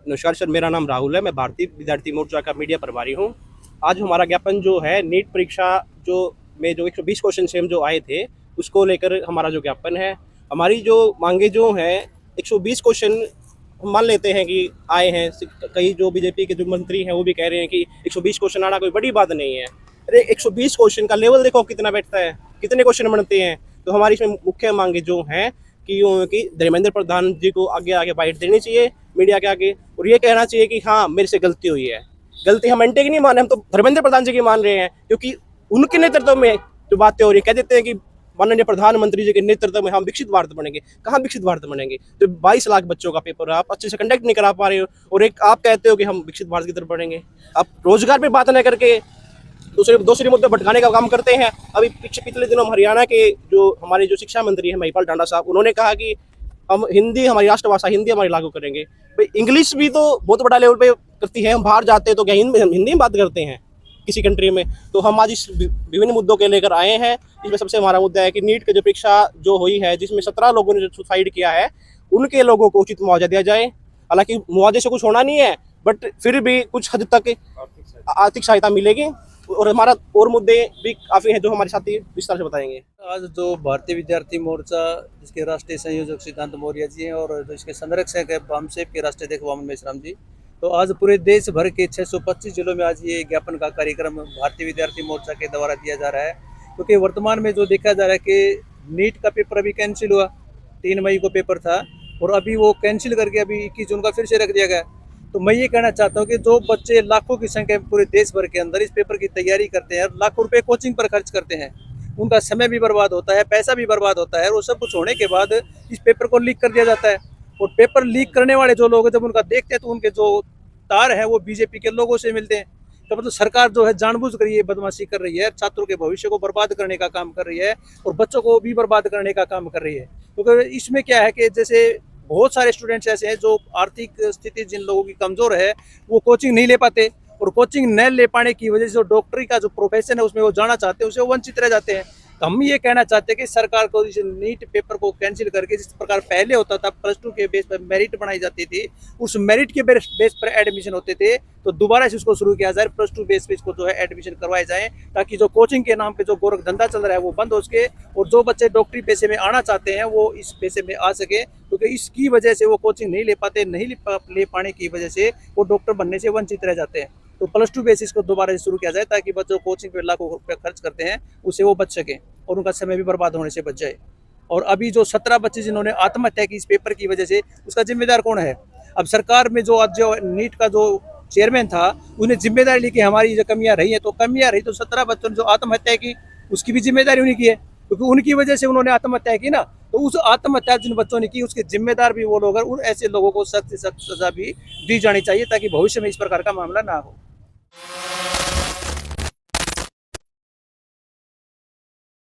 नमस्कार सर, मेरा नाम राहुल है। मैं भारतीय विद्यार्थी मोर्चा का मीडिया प्रभारी हूँ। आज हमारा ज्ञापन जो है नीट परीक्षा जो 120 क्वेश्चन सेम जो आए थे उसको लेकर हमारा जो ज्ञापन है। हमारी जो मांगे जो हैं 120 क्वेश्चन हम मान लेते हैं कि आए हैं। कई जो बीजेपी के जो मंत्री हैं वो भी कह रहे हैं कि 120 क्वेश्चन आना कोई बड़ी बात नहीं है। अरे 120 क्वेश्चन का लेवल देखो कितना बैठता है, कितने क्वेश्चन बनते हैं। तो हमारी इसमें मुख्य मांगे जो हैं कि धर्मेंद्र प्रधान जी को आगे आगे बाइट देनी चाहिए मीडिया के आगे, और ये कहना चाहिए कि हाँ मेरे से गलती हुई है। गलती हम एंटे की नहीं मान रहे, हम तो धर्मेंद्र प्रधान जी की मान रहे हैं, क्योंकि उनके नेतृत्व में जो बातें हो रही कह देते हैं कि माननीय प्रधानमंत्री जी के नेतृत्व में हम विकसित भारत बनेंगे। कहाँ विकसित भारत बनेंगे? तो 22 लाख बच्चों का पेपर आप अच्छे से कंडक्ट नहीं करा पा रहे हो, और एक आप कहते हो कि हम विकसित भारत की तरफ बढ़ेंगे। आप रोजगार पे बात न करके दूसरे मुद्दे भटकाने का काम करते हैं। अभी पिछले दिनों हरियाणा के जो हमारे जो शिक्षा मंत्री हैं महिपाल टांडा साहब, उन्होंने कहा कि हम हिंदी, हमारी राष्ट्रभाषा हिंदी हमारी लागू करेंगे। भाई इंग्लिश भी तो बहुत बड़ा लेवल पे करती है। हम बाहर जाते हैं तो क्या हिंदी में बात करते हैं किसी कंट्री में? तो हम आज इस विभिन्न मुद्दों के लेकर आए हैं। इसमें सबसे हमारा मुद्दा है कि नीट की जो परीक्षा जो हुई है जिसमें 17 लोगों ने सुसाइड किया है, उनके लोगों को उचित मुआवजा दिया जाए। हालांकि मुआवजे से कुछ होना नहीं है, बट फिर भी कुछ हद तक आर्थिक सहायता मिलेगी। और हमारा और मुद्दे भी काफ़ी हैं जो हमारे साथी विस्तार से बताएंगे। आज जो भारतीय विद्यार्थी मोर्चा जिसके राष्ट्रीय संयोजक सिद्धांत मौर्य जी हैं और जो इसके संरक्षक है बामसेप के राष्ट्रीय अध्यक्ष वामन मेश्राम जी, तो आज पूरे देश भर के 625 जिलों में आज ये ज्ञापन का कार्यक्रम भारतीय विद्यार्थी मोर्चा के द्वारा दिया जा रहा है। क्योंकि वर्तमान में जो देखा जा रहा है कि नीट का पेपर अभी कैंसिल हुआ, 3 मई को पेपर था और अभी वो कैंसिल करके अभी 21 जून का फिर से रख दिया गया। तो मैं ये कहना चाहता हूँ कि जो बच्चे लाखों की संख्या में पूरे देश भर के अंदर इस पेपर की तैयारी करते हैं, लाखों रुपए कोचिंग पर खर्च करते हैं, उनका समय भी बर्बाद होता है, पैसा भी बर्बाद होता है, और वो सब कुछ होने के बाद इस पेपर को लीक कर दिया जाता है। और पेपर लीक करने वाले जो लोग हैं जब उनका देखते हैं तो उनके जो तार है वो बीजेपी के लोगों से मिलते हैं। तो मतलब सरकार जो है जानबूझकर ये बदमाशी कर रही है, छात्रों के भविष्य को बर्बाद करने का काम कर रही है और बच्चों को भी बर्बाद करने का काम कर रही है। क्योंकि इसमें क्या है कि जैसे बहुत सारे स्टूडेंट्स ऐसे हैं जो आर्थिक स्थिति जिन लोगों की कमजोर है वो कोचिंग नहीं ले पाते, और कोचिंग न ले पाने की वजह से जो डॉक्टरी का जो प्रोफेशन है उसमें वो जाना चाहते हैं उसे वंचित रह जाते हैं। तो हम ये कहना चाहते हैं कि सरकार को इस नीट पेपर को कैंसिल करके जिस प्रकार पहले होता था +2 के बेस पर मेरिट बनाई जाती थी, उस मेरिट के बेस पर एडमिशन होते थे, तो दोबारा से उसको शुरू किया जाए, +2 बेस पे इसको जो है एडमिशन करवाए जाए, ताकि जो कोचिंग के नाम पे जो गोरख धंधा चल रहा है वो बंद हो सके और जो बच्चे डॉक्टरी पेशे में आना चाहते हैं वो इस पेशे में आ सके। क्योंकि इसकी वजह से वो कोचिंग नहीं ले पाते, नहीं ले पाने की वजह से वो डॉक्टर बनने से वंचित रह जाते हैं। तो +2 बेसिस को दोबारा से शुरू किया जाए ताकि बच्चों कोचिंग पे लाखों रुपये खर्च करते हैं उससे वो बच सकें और उनका समय भी बर्बाद होने से बच जाए। और अभी जो 17 बच्चे जिन्होंने आत्महत्या की इस पेपर की वजह से, उसका जिम्मेदार कौन है? अब सरकार में जो आज जो नीट का जो चेयरमैन था उन्हें जिम्मेदारी ली कि हमारी जो कमियां रही है, तो कमियां रही तो 17 बच्चों ने जो आत्महत्या की उसकी भी जिम्मेदारी उन्हीं की है, क्योंकि उनकी वजह से उन्होंने आत्महत्या की ना। तो उस आत्महत्या जिन बच्चों ने की उसके जिम्मेदार भी वो लोग हैं। उन ऐसे लोगों को सख्त से सख्त सजा भी दी जानी चाहिए ताकि भविष्य में इस प्रकार का मामला ना हो।